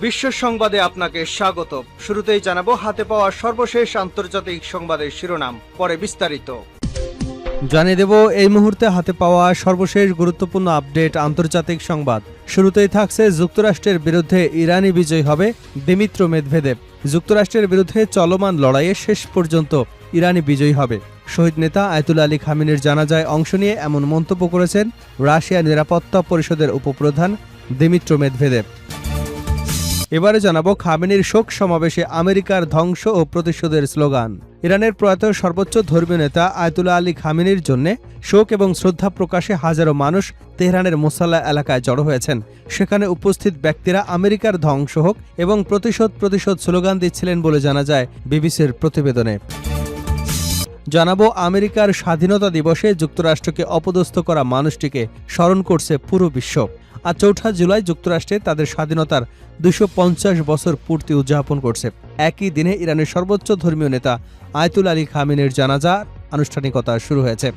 বিশ্ব সংবাদে আপনাকে স্বাগত। শুরুতেই জানাবো হাতে পাওয়া সর্বশেষ আন্তর্জাতিক সংবাদের শিরোনাম, পরে বিস্তারিত। জানিয়ে দেব এই মুহূর্তে হাতে পাওয়া সর্বশেষ গুরুত্বপূর্ণ আপডেট আন্তর্জাতিক সংবাদ। শুরুতেই থাকছে যুক্তরাষ্ট্রের বিরুদ্ধে ইরানি বিজয় হবে দিমিত্র মেদভেদেব। যুক্তরাষ্ট্রের বিরুদ্ধে চলমান লড়াইয়ে শেষ পর্যন্ত ইরানি বিজয়ী হবে। শহীদ নেতা আয়াতুল্লাহ আলী খামেনির জানাজায় অংশ নিয়ে এমন মন্তব্য করেছেন রাশিয়া নিরাপত্তা পরিষদের উপপ্রধান দিমিত্র মেদভেদেব। এবারে জানাবো খামেনির শোক সমাবেশে আমেরিকার ধ্বংস ও প্রতিশোধের স্লোগান। ইরানের প্রয়াত সর্বোচ্চ ধর্মীয় নেতা আয়াতুল্লাহ আলী খামেনির জন্য শোক এবং শ্রদ্ধা প্রকাশে হাজারো মানুষ তেহরানের মুসাল্লা এলাকায় জড়ো হয়েছেন। সেখানে উপস্থিত ব্যক্তিরা আমেরিকার ধ্বংস হোক এবং প্রতিশোধ স্লোগান দিচ্ছিলেন বলে জানা যায় বিবিসির প্রতিবেদনে। জানাবো আমেরিকার স্বাধীনতা দিবসে যুক্তরাষ্ট্রকে অপদস্থ করা মানুষটিকে স্মরণ করছে পুরো বিশ্ব। আর ৪ জুলাই যুক্তরাষ্ট্রে তাদের স্বাধীনতার ২৫০ বছর পূর্তি উদযাপন করছে। একই দিনে ইরানের সর্বোচ্চ ধর্মীয় নেতা আয়াতুল্লাহ আলী খামেনির জানাজার আনুষ্ঠানিকতা শুরু হয়েছে।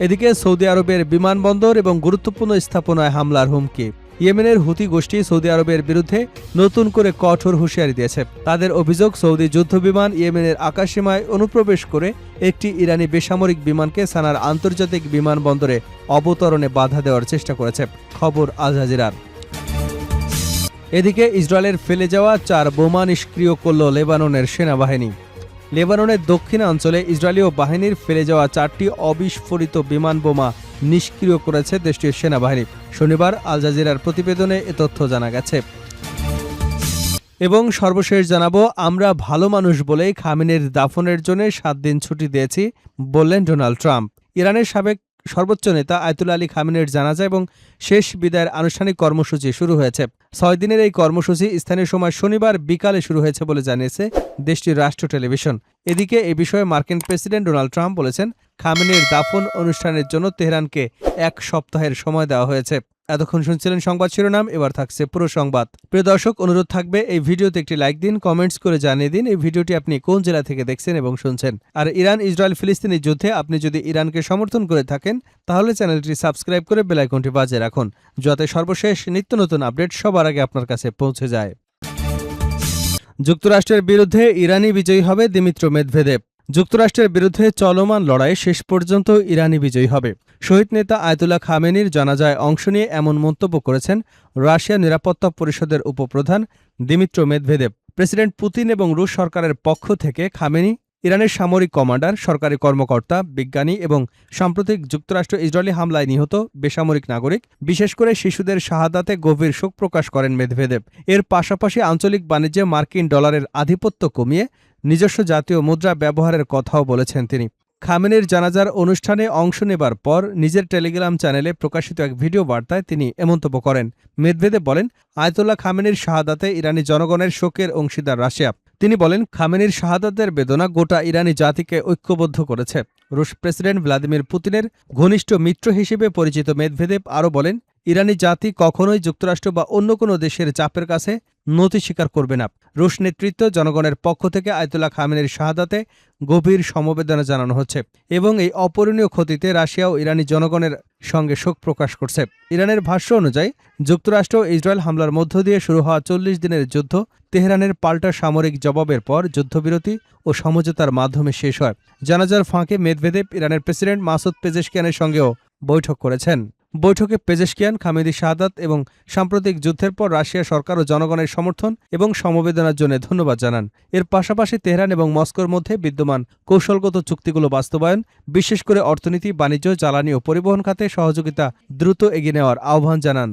এদিকে সৌদি আরবের বিমানবন্দর এবং গুরুত্বপূর্ণ স্থাপনায় হামলার হুমকি। ইয়েমেনের হুতি গোষ্ঠী সৌদি আরবের বিরুদ্ধে নতুন করে কঠোর হুঁশিয়ারি দিয়েছে। তাদের অভিযোগ, সৌদি যুদ্ধবিমান ইয়েমেনের আকাশসীমায় অনুপ্রবেশ করে একটি ইরানি বেসামরিক বিমানকে সানার আন্তর্জাতিক বিমানবন্দরে অবতরণে বাধা দেওয়ার চেষ্টা করেছে। খবর আল জাজিরার। এদিকে ইসরায়েলের ফেলে যাওয়া ৪ বোমা নিষ্ক্রিয় করল লেবাননের সেনাবাহিনী। লেবাননের দক্ষিণাঞ্চলে ইসরায়েলীয় বাহিনীর ফেলে যাওয়া ৪টি অবিস্ফোরিত বিমান বোমা নিষ্ক্রিয় করেছে দেশটির সেনাবাহিনী। শনিবার আল জাজিরার প্রতিবেদনে এ তথ্য জানা গেছে। এবং সর্বশেষ জানাবো, আমরা ভালো মানুষ বলেই খামেনির দাফনের জন্য ৭ দিন ছুটি দিয়েছি বললেন ডোনাল্ড ট্রাম্প। ইরানের সাবেক সর্বোচ্চ নেতা আয়াতুল্লাহ আলী খামেনির জানাজা এবং শেষ বিদায়ের আনুষ্ঠানিক কর্মসূচি শুরু হয়েছে। ৬ দিনের এই কর্মসূচি স্থানীয় সময় শনিবার বিকালে শুরু হয়েছে বলে জানিয়েছে দেশটির রাষ্ট্র টেলিভিশন। এদিকে এ বিষয়ে মার্কিন প্রেসিডেন্ট ডোনাল্ড ট্রাম্প বলেছেন, খামেনির দাফন অনুষ্ঠানের জন্য তেহরানকে ১ সপ্তাহের সময় দেওয়া হয়েছে। এতক্ষণ শুনছিলেন সংবাদ শিরোনাম, এবার থাকছে পুরো সংবাদ। প্রিয় দর্শক, অনুরোধ থাকবে এই ভিডিওতে একটি লাইক দিন, কমেন্টস করে জানিয়ে দিন এই ভিডিওটি আপনি কোন জেলা থেকে দেখছেন এবং শুনছেন। আর ইরান ইসরায়েল ফিলিস্তিনি যুদ্ধে আপনি যদি ইরানকে সমর্থন করে থাকেন তাহলে চ্যানেলটি সাবস্ক্রাইব করে বেল আইকনটি বাজিয়ে রাখুন, যাতে সর্বশেষ নিত্য নতুন আপডেট সবার আগে আপনার কাছে পৌঁছে যায়। যুক্তরাষ্ট্রের বিরুদ্ধে ইরানি বিজয়ী হবে দিমিত্র মেদভেদেব। যুক্তরাষ্ট্রের বিরুদ্ধে চলমান লড়াইয়ে শেষ পর্যন্ত ইরানি বিজয়ী হবে। শহীদ নেতা আয়াতুল্লাহ খামেনির জানাজায় অংশ নিয়ে এমন মন্তব্য করেছেন রাশিয়া নিরাপত্তা পরিষদের উপপ্রধান দিমিত্র মেদভেদেব। প্রেসিডেন্ট পুতিন এবং রুশ সরকারের পক্ষ থেকে খামেনি ইরানের সামরিক কমান্ডার, সরকারি কর্মকর্তা, বিজ্ঞানী এবং সাম্প্রতিক যুক্তরাষ্ট্র ইসরায়েলি হামলায় নিহত বেসামরিক নাগরিক, বিশেষ করে শিশুদের শাহাদাতে গভীর শোক প্রকাশ করেন মেদভেদেব। এর পাশাপাশি আঞ্চলিক বাণিজ্যে মার্কিন ডলারের আধিপত্য কমিয়ে নিজস্ব জাতীয় মুদ্রা ব্যবহারের কথাও বলেছেন তিনি। খামেনির জানাজার অনুষ্ঠানে অংশ নেবার পর নিজের টেলিগ্রাম চ্যানেলে প্রকাশিত এক ভিডিও বার্তায় তিনি এ মন্তব্য করেন। মেদভেদেব বলেন, আয়াতুল্লাহ খামেনির শাহাদাতে ইরানি জনগণের শোকের অংশীদার রাশিয়া। তিনি বলেন, খামেনির শাহাদাতের বেদনা গোটা ইরানি জাতিকে ঐক্যবদ্ধ করেছে। রুশ প্রেসিডেন্ট ভ্লাদিমির পুতিনের ঘনিষ্ঠ মিত্র হিসেবে পরিচিত মেদভেদেব আরও বলেন, ইরানি জাতি কখনোই যুক্তরাষ্ট্র বা অন্য কোনো দেশের চাপের কাছে নতি স্বীকার করবে না। রুশ নেতৃত্ব জনগণের পক্ষ থেকে আয়াতুল্লাহ খামেনির শাহাদাতে গভীর সমবেদনা জানানো হচ্ছে এবং এই অপূরণীয় ক্ষতিতে রাশিয়া ও ইরানি জনগণের সঙ্গে শোক প্রকাশ করছে। ইরানের ভাষ্য অনুযায়ী যুক্তরাষ্ট্র ও ইসরায়েল হামলার মধ্য দিয়ে শুরু হওয়া ৪০ দিনের যুদ্ধ তেহরানের পাল্টা সামরিক জবাবের পর যুদ্ধবিরতি ও সমঝোতার মাধ্যমে শেষ হয়। জানাজার ফাঁকে মেদভেদেব ইরানের প্রেসিডেন্ট মাসুদ পেজেশকিয়ানের সঙ্গেও বৈঠক করেছেন। বৈঠকে পেজেশকিয়ান খামেনির শাহাদাত এবং সাম্প্রতিক যুদ্ধের পর রাশিয়া সরকার ও জনগণের সমর্থন এবং সমবেদনার জন্য ধন্যবাদ জানান। এর পাশাপাশি তেহরান এবং মস্কোর মধ্যে বিদ্যমান কৌশলগত চুক্তিগুলো বাস্তবায়ন, বিশেষ করে অর্থনীতি, বাণিজ্য, জ্বালানি ও পরিবহন খাতে সহযোগিতা দ্রুত এগিয়ে নেওয়ার আহ্বান জানান।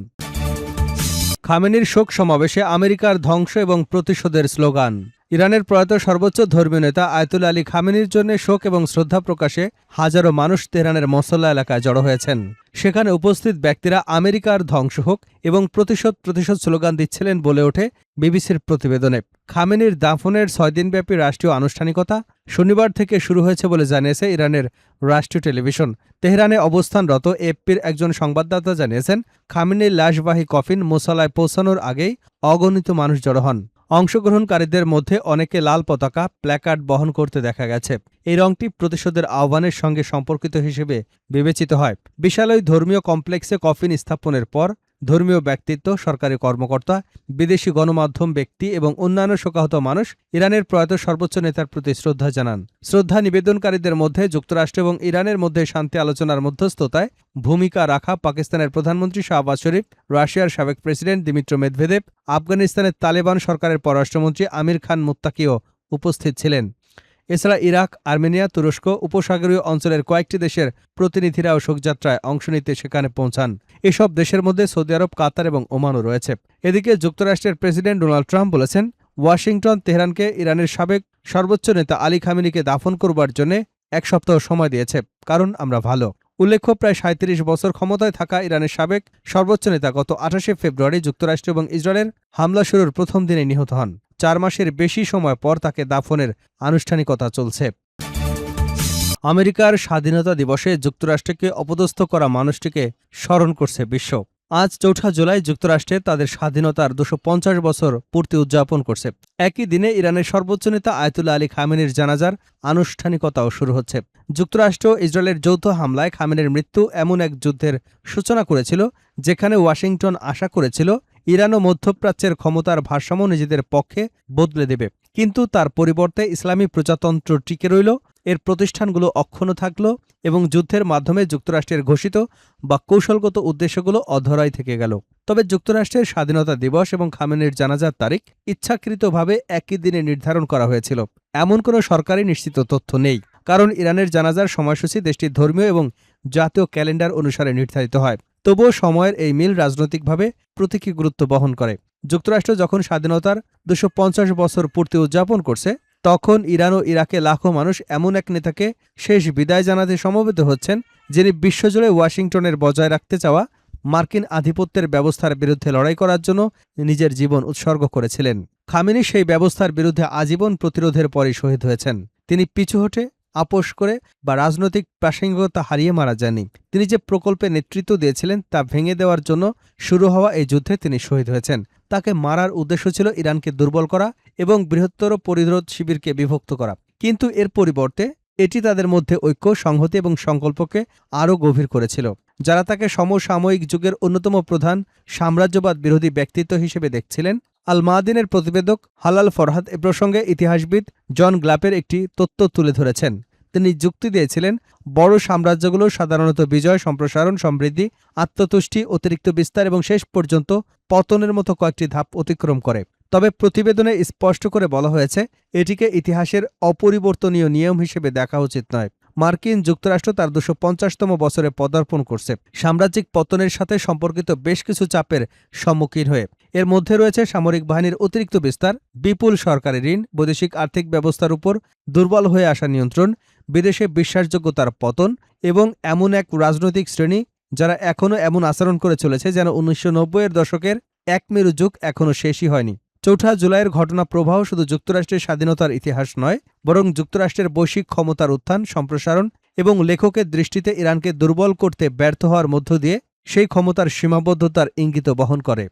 খামেনির শোক সমাবেশে আমেরিকার ধ্বংস এবং প্রতিশোধের স্লোগান। ইরানের প্রয়াত সর্বোচ্চ ধর্মীয় নেতা আয়াতুল্লাহ আলী খামেনির জন্য শোক এবং শ্রদ্ধা প্রকাশে হাজারো মানুষ তেহরানের মসল্লা এলাকায় জড়ো হয়েছেন। সেখানে উপস্থিত ব্যক্তিরা আমেরিকার ধ্বংস হোক এবং প্রতিশোধ স্লোগান দিচ্ছিলেন বলে ওঠে বিবিসির প্রতিবেদনে। খামেনির দাফনের ৬ দিনব্যাপী রাষ্ট্রীয় আনুষ্ঠানিকতা শনিবার থেকে শুরু হয়েছে বলে জানিয়েছে ইরানের রাষ্ট্রীয় টেলিভিশন। তেহরানে অবস্থানরত এএফপির একজন সংবাদদাতা জানিয়েছেন, খামেনির লাশবাহী কফিন মুসাল্লায় পৌঁছানোর আগেই অগণিত মানুষ জড়ো হন। অংশগ্রহণকারীদের মধ্যে অনেকে লাল পতাকা, প্ল্যাকার্ড বহন করতে দেখা গেছে। এই রংটি প্রতিশোধের আহ্বানের সঙ্গে সম্পর্কিত হিসেবে বিবেচিত হয়। বিশাল ওই ধর্মীয় কমপ্লেক্সে কফিন স্থাপনের পর ধর্মীয় ব্যক্তিত্ব, সরকারি কর্মকর্তা, বিদেশি গণমাধ্যম ব্যক্তি এবং অন্যান্য শোকাহত মানুষ ইরানের প্রয়াত সর্বোচ্চ নেতার প্রতি শ্রদ্ধা জানান। শ্রদ্ধা নিবেদনকারীদের মধ্যে যুক্তরাষ্ট্র এবং ইরানের মধ্যে শান্তি আলোচনার মধ্যস্থতায় ভূমিকা রাখা পাকিস্তানের প্রধানমন্ত্রী শাহবাজ শরীফ, রাশিয়ার সাবেক প্রেসিডেন্ট দিমিত্র মেদভেদেব, আফগানিস্তানের তালেবান সরকারের পররাষ্ট্রমন্ত্রী আমির খান মুত্তাকিও উপস্থিত ছিলেন। এছাড়া ইরাক, আর্মেনিয়া, তুরস্ক, উপসাগরীয় অঞ্চলের কয়েকটি দেশের প্রতিনিধিরাও শোকযাত্রায় অংশ নিতে সেখানে পৌঁছান। এসব দেশের মধ্যে সৌদি আরব, কাতার এবং ওমানও রয়েছে। এদিকে যুক্তরাষ্ট্রের প্রেসিডেন্ট ডোনাল্ড ট্রাম্প বলেছেন, ওয়াশিংটন তেহরানকে ইরানের সাবেক সর্বোচ্চ নেতা আলী খামেনিকে দাফন করবার জন্য 1 সপ্তাহ সময় দিয়েছে, কারণ আমরা ভালো। উল্লেখ্য, প্রায় 37 বছর ক্ষমতায় থাকা ইরানের সাবেক সর্বোচ্চ নেতা গত 28শে ফেব্রুয়ারি যুক্তরাষ্ট্র এবং ইসরায়েলের হামলা শুরুর প্রথম দিনে নিহত হন। 4 মাসের বেশি সময় পর তাকে দাফনের আনুষ্ঠানিকতা চলছে। আমেরিকার স্বাধীনতা দিবসে যুক্তরাষ্ট্রকে অপদস্থ করা মানুষটিকে স্মরণ করছে বিশ্ব। আজ 4 জুলাই যুক্তরাষ্ট্রে তাদের স্বাধীনতার 250 বছর পূর্তি উদযাপন করছে। একই দিনে ইরানের সর্বোচ্চ নেতা আয়াতুল্লাহ আলী খামেনির জানাজার আনুষ্ঠানিকতাও শুরু হচ্ছে। যুক্তরাষ্ট্র ইসরায়েলের যৌথ হামলায় খামেনির মৃত্যু এমন এক যুদ্ধের সূচনা করেছিল যেখানে ওয়াশিংটন আশা করেছিল ইরান ও মধ্যপ্রাচ্যের ক্ষমতার ভারসাম্য নিজেদের পক্ষে বদলে দেবে, কিন্তু তার পরিবর্তে ইসলামী প্রজাতন্ত্র টিকে রইল, এর প্রতিষ্ঠানগুলো অক্ষুণ্ণ থাকল এবং যুদ্ধের মাধ্যমে যুক্তরাষ্ট্রের ঘোষিত বা কৌশলগত উদ্দেশ্যগুলো অধরাই থেকে গেল। তবে যুক্তরাষ্ট্রের স্বাধীনতা দিবস এবং খামেনির জানাজার তারিখ ইচ্ছাকৃতভাবে একই দিনে নির্ধারণ করা হয়েছিল, এমন কোনো সরকারি নিশ্চিত তথ্য নেই, কারণ ইরানের জানাজার সময়সূচি দেশটির ধর্মীয় এবং জাতীয় ক্যালেন্ডার অনুসারে নির্ধারিত হয়। তবুও সময়ের এই মিল রাজনৈতিকভাবে প্রতীকী গুরুত্ব বহন করে। যুক্তরাষ্ট্র যখন স্বাধীনতার 250 বছর পূর্তি উদযাপন করছে, তখন ইরান ও ইরাকে লাখো মানুষ এমন এক নেতাকে শেষ বিদায় জানাতে সমবেত হচ্ছেন, যিনি বিশ্বজুড়ে ওয়াশিংটনের বজায় রাখতে চাওয়া মার্কিন আধিপত্যের ব্যবস্থার বিরুদ্ধে লড়াই করার জন্য নিজের জীবন উৎসর্গ করেছিলেন। খামেনি সেই ব্যবস্থার বিরুদ্ধে আজীবন প্রতিরোধের পরই শহীদ হয়েছেন। তিনি পিছু হটে, আপোষ করে বা রাজনৈতিক প্রাসঙ্গিকতা হারিয়ে মারা যাননি। তিনি যে প্রকল্পে নেতৃত্ব দিয়েছিলেন তা ভেঙে দেওয়ার জন্য শুরু হওয়া এই যুদ্ধে তিনি শহীদ হয়েছেন। তাকে মারার উদ্দেশ্য ছিল ইরানকে দুর্বল করা এবং বৃহত্তর প্রতিরোধ শিবিরকে বিভক্ত করা, কিন্তু এর পরিবর্তে এটি তাদের মধ্যে ঐক্য, সংহতি এবং সংকল্পকে আরও গভীর করেছিল। যারা তাকে সমসাময়িক যুগের অন্যতম প্রধান সাম্রাজ্যবাদ বিরোধী ব্যক্তিত্ব হিসেবে দেখছিলেন। আল মাদিনের প্রতিবেদক হালাল ফরহাদ এ প্রসঙ্গে ইতিহাসবিদ জন গ্লাপের একটি তথ্য তুলে ধরেছেন। তিনি যুক্তি দিয়েছিলেন, বড় সাম্রাজ্যগুলো সাধারণত বিজয়, সম্প্রসারণ, সমৃদ্ধি, আত্মতুষ্টি, অতিরিক্ত বিস্তার এবং শেষ পর্যন্ত পতনের মতো কয়েকটি ধাপ অতিক্রম করে। তবে প্রতিবেদনে স্পষ্ট করে বলা হয়েছে, এটিকে ইতিহাসের অপরিবর্তনীয় নিয়ম হিসেবে দেখা উচিত নয়। মার্কিন যুক্তরাষ্ট্র তার 250তম বছরে পদার্পণ করছে, সাম্রাজ্যিক পতনের সাথে সম্পর্কিত বেশ কিছু চাপের সম্মুখীন হয়ে। এর মধ্যে রয়েছে সামরিক বাহিনীর অতিরিক্ত বিস্তার, বিপুল সরকারি ঋণ, বৈদেশিক আর্থিক ব্যবস্থার উপর দুর্বল হয়ে আসা নিয়ন্ত্রণ, বিদেশে বিশ্বাসযোগ্যতার পতন এবং এমন এক রাজনৈতিক শ্রেণী যারা এখনও এমন আচরণ করে চলেছে যেন 1990-এর দশকের এক মেরু যুগ এখনও শেষই হয়নি। 4 জুলাইয়ের ঘটনা প্রবাহ শুধু যুক্তরাষ্ট্রের স্বাধীনতার ইতিহাস নয়, বরং যুক্তরাষ্ট্রের বৈশ্বিক ক্ষমতার উত্থান, সম্প্রসারণ এবং লেখকের দৃষ্টিতে ইরানকে দুর্বল করতে ব্যর্থ হওয়ার মধ্য দিয়ে সেই ক্ষমতার সীমাবদ্ধতার ইঙ্গিত বহন করে।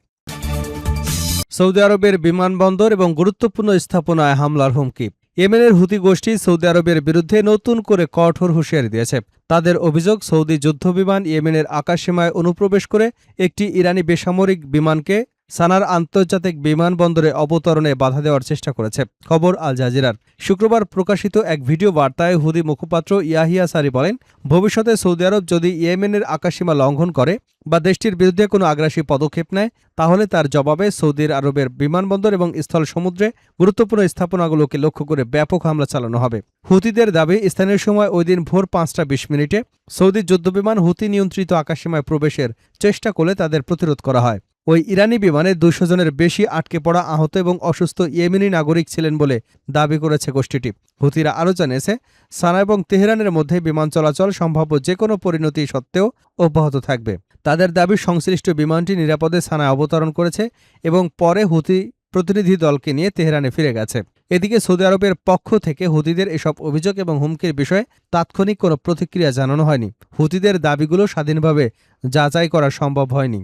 সৌদি আরবের বিমানবন্দর এবং গুরুত্বপূর্ণ স্থাপনায় হামলার হুমকি। ইয়েমেনের হুতি গোষ্ঠী সৌদি আরবের বিরুদ্ধে নতুন করে কঠোর হুঁশিয়ারি দিয়েছে। তাদের অভিযোগ, সৌদি যুদ্ধবিমান ইয়েমেনের আকাশসীমায় অনুপ্রবেশ করে একটি ইরানি বেসামরিক বিমানকে সানার আন্তর্জাতিক বিমানবন্দরে অবতরণে বাধা দেওয়ার চেষ্টা করেছে। খবর আল জাজিরার। শুক্রবার প্রকাশিত এক ভিডিও বার্তায় হুদি মুখপাত্র ইয়াহিয়া সারি বলেন, ভবিষ্যতে সৌদি আরব যদি ইয়েমেনের আকাশসীমা লঙ্ঘন করে বা দেশটির বিরুদ্ধে কোনো আগ্রাসী পদক্ষেপ নেয়, তাহলে তার জবাবে সৌদি আরবের বিমানবন্দর এবং স্থল সমুদ্রে গুরুত্বপূর্ণ স্থাপনাগুলোকে লক্ষ্য করে ব্যাপক হামলা চালানো হবে। হুতিদের দাবি, স্থানীয় সময় ওই দিন ভোর 5:20 সৌদি যুদ্ধবিমান হুতি নিয়ন্ত্রিত আকাশসীমায় প্রবেশের চেষ্টা করলে তাদের প্রতিরোধ করা হয়। ওই ইরানি বিমানে 200 জনের বেশি আটকে পড়া, আহত এবং অসুস্থ ইয়েমেনি নাগরিক ছিলেন বলে দাবি করেছে গোষ্ঠীটি। হুতিরা আরও জানিয়েছে, সানা এবং তেহরানের মধ্যে বিমান চলাচল সম্ভাব্য যে কোনো পরিণতি সত্ত্বেও অব্যাহত থাকবে। তাদের দাবি, সংশ্লিষ্ট বিমানটি নিরাপদে সানায় অবতরণ করেছে এবং পরে হুতি প্রতিনিধি দলকে নিয়ে তেহরানে ফিরে গেছে। এদিকে সৌদি আরবের পক্ষ থেকে হুতিদের এসব অভিযোগ এবং হুমকির বিষয়ে তাৎক্ষণিক কোনো প্রতিক্রিয়া জানানো হয়নি। হুতিদের দাবিগুলো স্বাধীনভাবে যাচাই করা সম্ভব হয়নি।